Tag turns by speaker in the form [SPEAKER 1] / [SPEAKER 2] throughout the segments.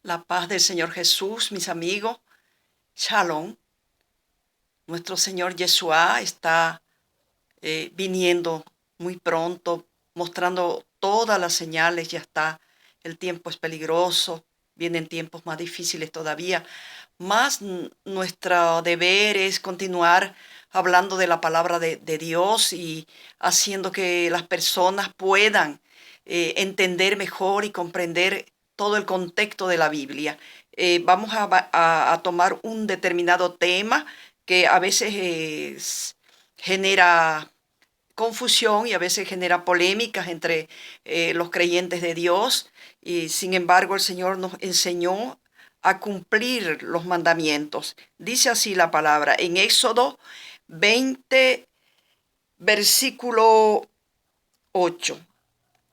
[SPEAKER 1] La paz del Señor Jesús, mis amigos. Shalom. Nuestro Señor Yeshua está viniendo muy pronto, mostrando todas las señales. Ya está. El tiempo es peligroso. Vienen tiempos más difíciles todavía. Más nuestro deber es continuar hablando de la palabra de Dios y haciendo que las personas puedan entender mejor y comprender todo el contexto de la Biblia. Vamos a tomar un determinado tema que a veces genera confusión y a veces genera polémicas entre los creyentes de Dios. Y sin embargo, el Señor nos enseñó a cumplir los mandamientos. Dice así la palabra en Éxodo 20, versículo 8.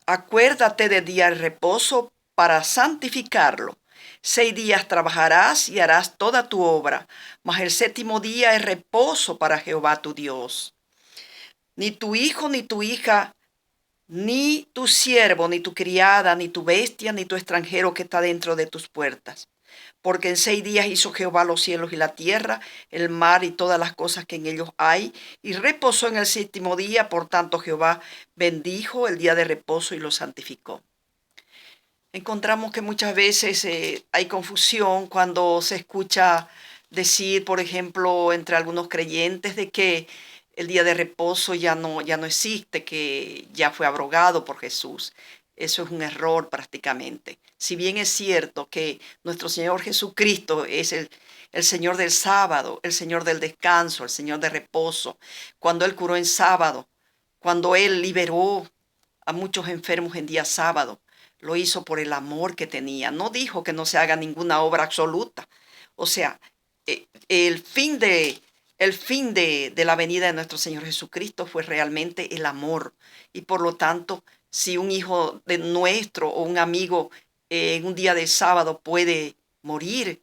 [SPEAKER 1] Acuérdate de día de reposo para santificarlo. 6 días trabajarás y harás toda tu obra, mas el séptimo día es reposo para Jehová tu Dios. Ni tu hijo ni tu hija, ni tu siervo, ni tu criada, ni tu bestia, ni tu extranjero que está dentro de tus puertas. Porque en 6 días hizo Jehová los cielos y la tierra, el mar y todas las cosas que en ellos hay, y reposó en el séptimo día. Por tanto Jehová bendijo el día de reposo y lo santificó. Encontramos que muchas veces hay confusión cuando se escucha decir, por ejemplo, entre algunos creyentes de que el día de reposo ya no existe, que ya fue abrogado por Jesús. Eso es un error prácticamente. Si bien es cierto que nuestro Señor Jesucristo es el Señor del sábado, el Señor del descanso, el Señor de reposo, cuando Él curó en sábado, cuando Él liberó a muchos enfermos en día sábado, lo hizo por el amor que tenía. No dijo que no se haga ninguna obra absoluta. O sea, el fin de la venida de nuestro Señor Jesucristo fue realmente el amor. Y por lo tanto, si un hijo de nuestro o un amigo en un día de sábado puede morir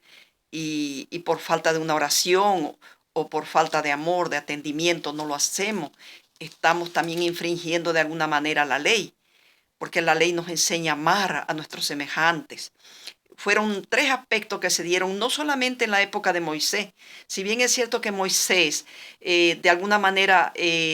[SPEAKER 1] y por falta de una oración o por falta de amor, de atendimiento, no lo hacemos, estamos también infringiendo de alguna manera la ley, porque la ley nos enseña a amar a nuestros semejantes. Fueron 3 aspectos que se dieron no solamente en la época de Moisés. Si bien es cierto que Moisés de alguna manera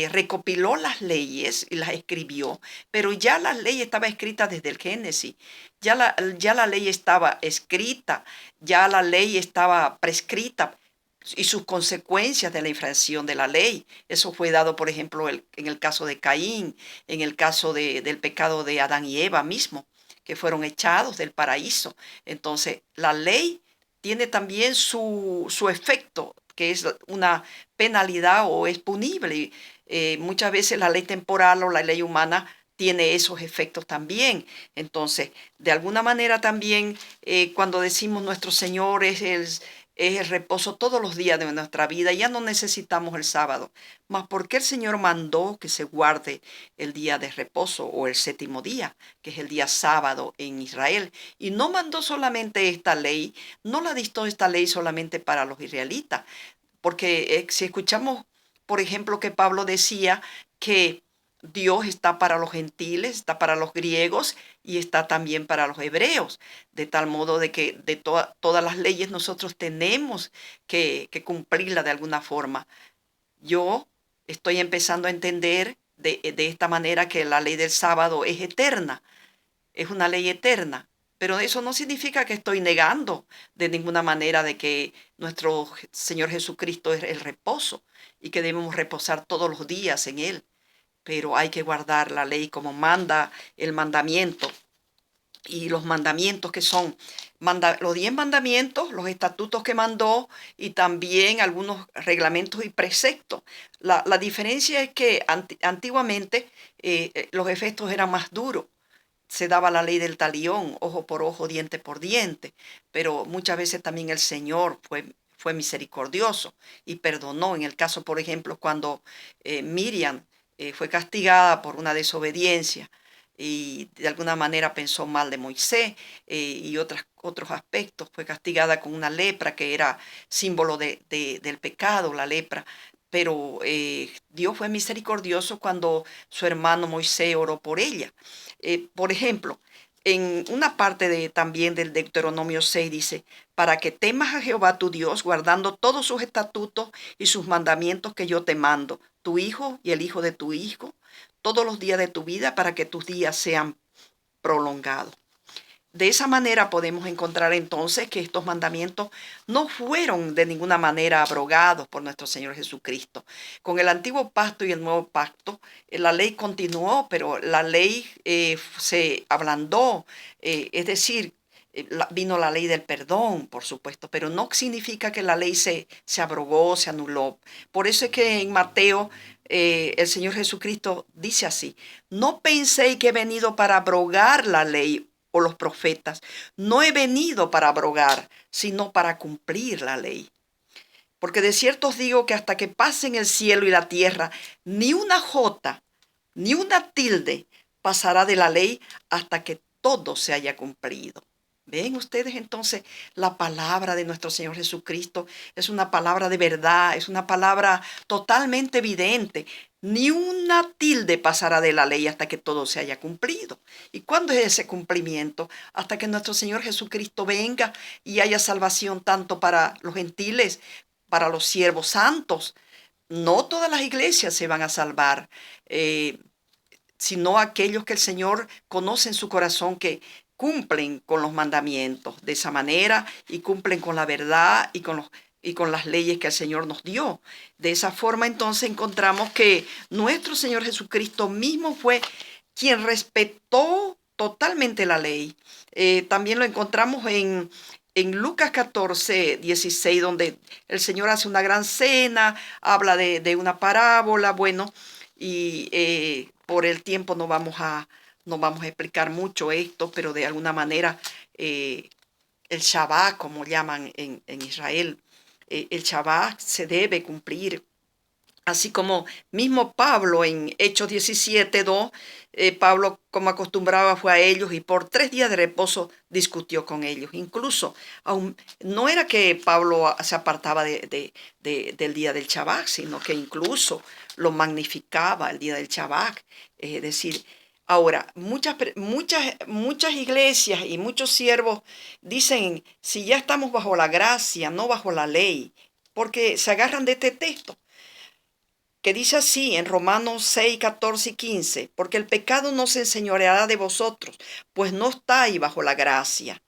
[SPEAKER 1] recopiló las leyes y las escribió, pero ya las leyes estaban escritas desde el Génesis. Ya la ley estaba escrita, ya la ley estaba prescrita y sus consecuencias de la infracción de la ley. Eso fue dado, por ejemplo, en el caso de Caín, en el caso del pecado de Adán y Eva mismo, que fueron echados del paraíso. Entonces, la ley tiene también su efecto, que es una penalidad o es punible. Muchas veces la ley temporal o la ley humana tiene esos efectos también. Entonces, de alguna manera también, cuando decimos nuestro Señor es el reposo todos los días de nuestra vida, ya no necesitamos el sábado. Mas ¿por qué el Señor mandó que se guarde el día de reposo o el séptimo día, que es el día sábado en Israel? Y no mandó solamente esta ley, no la dictó esta ley solamente para los israelitas, porque si escuchamos, por ejemplo, que Pablo decía que Dios está para los gentiles, está para los griegos y está también para los hebreos, de tal modo de que de todas las leyes nosotros tenemos que cumplirla de alguna forma. Yo estoy empezando a entender de esta manera que la ley del sábado es eterna, es una ley eterna, pero eso no significa que estoy negando de ninguna manera de que nuestro Señor Jesucristo es el reposo y que debemos reposar todos los días en Él, pero hay que guardar la ley como manda el mandamiento. Y los mandamientos que son los 10 mandamientos, los estatutos que mandó y también algunos reglamentos y preceptos. La diferencia es que antiguamente los efectos eran más duros. Se daba la ley del talión, ojo por ojo, diente por diente, pero muchas veces también el Señor fue misericordioso y perdonó. En el caso, por ejemplo, cuando Miriam fue castigada por una desobediencia y de alguna manera pensó mal de Moisés y otros aspectos, fue castigada con una lepra que era símbolo del pecado, la lepra. Pero Dios fue misericordioso cuando su hermano Moisés oró por ella. Por ejemplo, en una parte también del Deuteronomio 6 dice, para que temas a Jehová tu Dios, guardando todos sus estatutos y sus mandamientos que yo te mando, tu hijo y el hijo de tu hijo, todos los días de tu vida, para que tus días sean prolongados. De esa manera podemos encontrar entonces que estos mandamientos no fueron de ninguna manera abrogados por nuestro Señor Jesucristo. Con el antiguo pacto y el nuevo pacto, la ley continuó, pero la ley se ablandó, es decir, vino la ley del perdón, por supuesto, pero no significa que la ley se abrogó, se anuló. Por eso es que en Mateo el Señor Jesucristo dice así, no penséis que he venido para abrogar la ley o los profetas. No he venido para abrogar, sino para cumplir la ley. Porque de cierto os digo que hasta que pasen el cielo y la tierra, ni una jota, ni una tilde pasará de la ley hasta que todo se haya cumplido. ¿Ven ustedes entonces? La palabra de nuestro Señor Jesucristo es una palabra de verdad, es una palabra totalmente evidente. Ni una tilde pasará de la ley hasta que todo se haya cumplido. ¿Y cuándo es ese cumplimiento? Hasta que nuestro Señor Jesucristo venga y haya salvación tanto para los gentiles, para los siervos santos. No todas las iglesias se van a salvar, sino aquellos que el Señor conoce en su corazón que cumplen con los mandamientos de esa manera y cumplen con la verdad y con las leyes que el Señor nos dio. De esa forma entonces encontramos que nuestro Señor Jesucristo mismo fue quien respetó totalmente la ley. También lo encontramos en Lucas 14, 16, donde el Señor hace una gran cena, habla de una parábola, bueno, y por el tiempo no vamos a explicar mucho esto, pero de alguna manera el Shabbat, como llaman en Israel, el Shabbat se debe cumplir. Así como mismo Pablo en Hechos 17:2, Pablo como acostumbraba fue a ellos y por 3 días de reposo discutió con ellos. Incluso no era que Pablo se apartaba del día del Shabbat, sino que incluso lo magnificaba el día del Shabbat. Es decir, ahora, muchas iglesias y muchos siervos dicen, si ya estamos bajo la gracia, no bajo la ley, porque se agarran de este texto que dice así en Romanos 6, 14 y 15, porque el pecado no se enseñoreará de vosotros, pues no estáis bajo la gracia,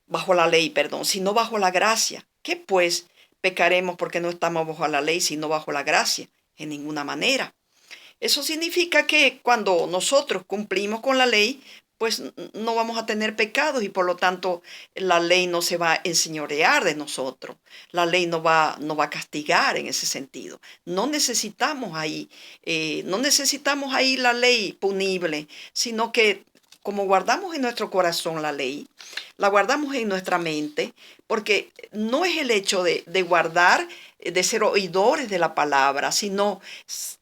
[SPEAKER 1] bajo la ley, perdón, sino bajo la gracia. ¿Qué pues pecaremos porque no estamos bajo la ley, sino bajo la gracia? En ninguna manera. Eso significa que cuando nosotros cumplimos con la ley, pues no vamos a tener pecados y por lo tanto la ley no se va a enseñorear de nosotros. La ley no va a castigar en ese sentido. No necesitamos ahí la ley punible, sino que como guardamos en nuestro corazón la ley, la guardamos en nuestra mente, porque no es el hecho de guardar, de ser oidores de la palabra, sino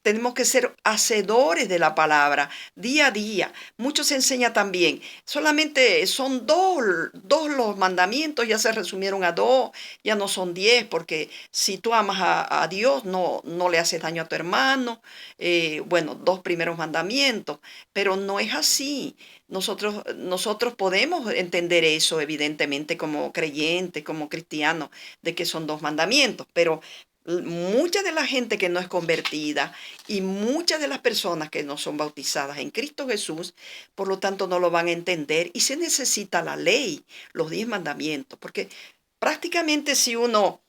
[SPEAKER 1] tenemos que ser hacedores de la palabra día a día. Mucho se enseña también, solamente son dos los mandamientos, ya se resumieron a 2, ya no son 10, porque si tú amas a Dios, no le haces daño a tu hermano. Bueno, 2 primeros mandamientos, pero no es así. Nosotros podemos entender eso, evidentemente, como creyentes, como cristianos, de que son 2 mandamientos, pero mucha de la gente que no es convertida y muchas de las personas que no son bautizadas en Cristo Jesús, por lo tanto, no lo van a entender y se necesita la ley, los 10 mandamientos, porque prácticamente si uno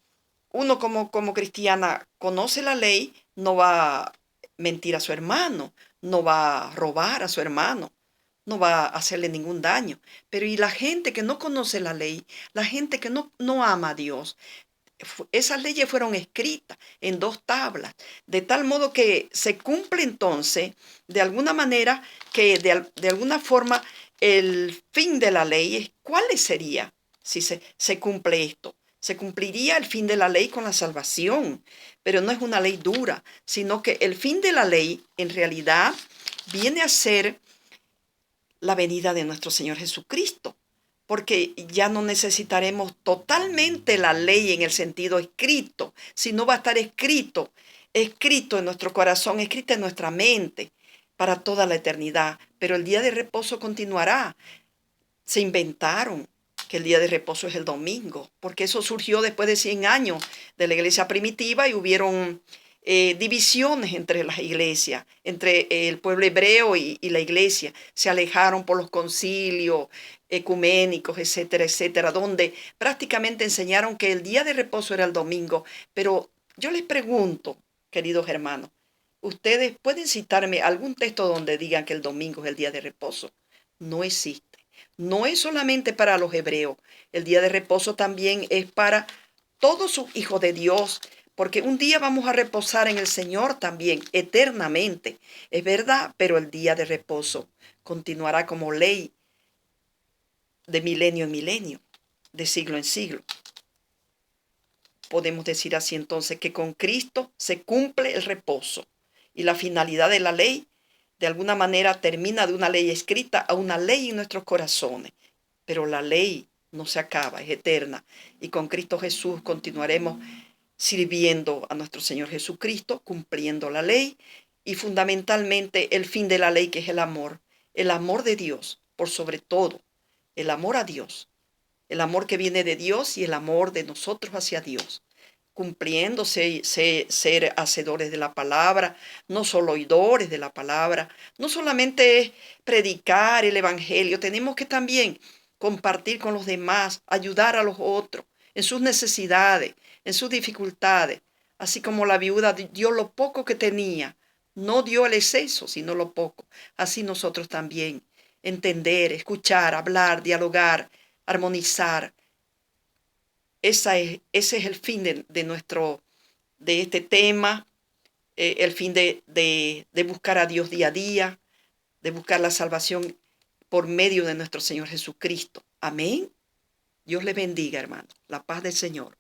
[SPEAKER 1] como cristiana conoce la ley, no va a mentir a su hermano, no va a robar a su hermano, no va a hacerle ningún daño. Pero y la gente que no conoce la ley, la gente que no ama a Dios, esas leyes fueron escritas en 2 tablas, de tal modo que se cumple entonces, de alguna manera, que de alguna forma el fin de la ley es, ¿cuál sería si se cumple esto? Se cumpliría el fin de la ley con la salvación, pero no es una ley dura, sino que el fin de la ley en realidad viene a ser la venida de nuestro Señor Jesucristo, porque ya no necesitaremos totalmente la ley en el sentido escrito, sino va a estar escrito en nuestro corazón, escrito en nuestra mente para toda la eternidad. Pero el día de reposo continuará. se inventaron que el día de reposo es el domingo, porque eso surgió después de 100 años de la iglesia primitiva y hubieron divisiones entre las iglesias, entre el pueblo hebreo y la iglesia. Se alejaron por los concilios ecuménicos, etcétera, etcétera, donde prácticamente enseñaron que el día de reposo era el domingo. Pero yo les pregunto, queridos hermanos, ¿ustedes pueden citarme algún texto donde digan que el domingo es el día de reposo? No existe. No es solamente para los hebreos. El día de reposo también es para todos sus hijos de Dios, porque un día vamos a reposar en el Señor también, eternamente. Es verdad, pero el día de reposo continuará como ley de milenio en milenio, de siglo en siglo. Podemos decir así entonces que con Cristo se cumple el reposo y la finalidad de la ley de alguna manera termina de una ley escrita a una ley en nuestros corazones. Pero la ley no se acaba, es eterna. Y con Cristo Jesús continuaremos sirviendo a nuestro Señor Jesucristo, cumpliendo la ley y fundamentalmente el fin de la ley, que es el amor de Dios, por sobre todo, el amor a Dios, el amor que viene de Dios y el amor de nosotros hacia Dios, cumpliéndose, ser hacedores de la palabra, no solo oidores de la palabra, no solamente es predicar el evangelio, tenemos que también compartir con los demás, ayudar a los otros en sus necesidades, en sus dificultades, así como la viuda dio lo poco que tenía, no dio el exceso, sino lo poco. Así nosotros también, entender, escuchar, hablar, dialogar, armonizar. Ese es el fin de este tema, el fin de buscar a Dios día a día, de buscar la salvación por medio de nuestro Señor Jesucristo. Amén. Dios le bendiga, hermano. La paz del Señor.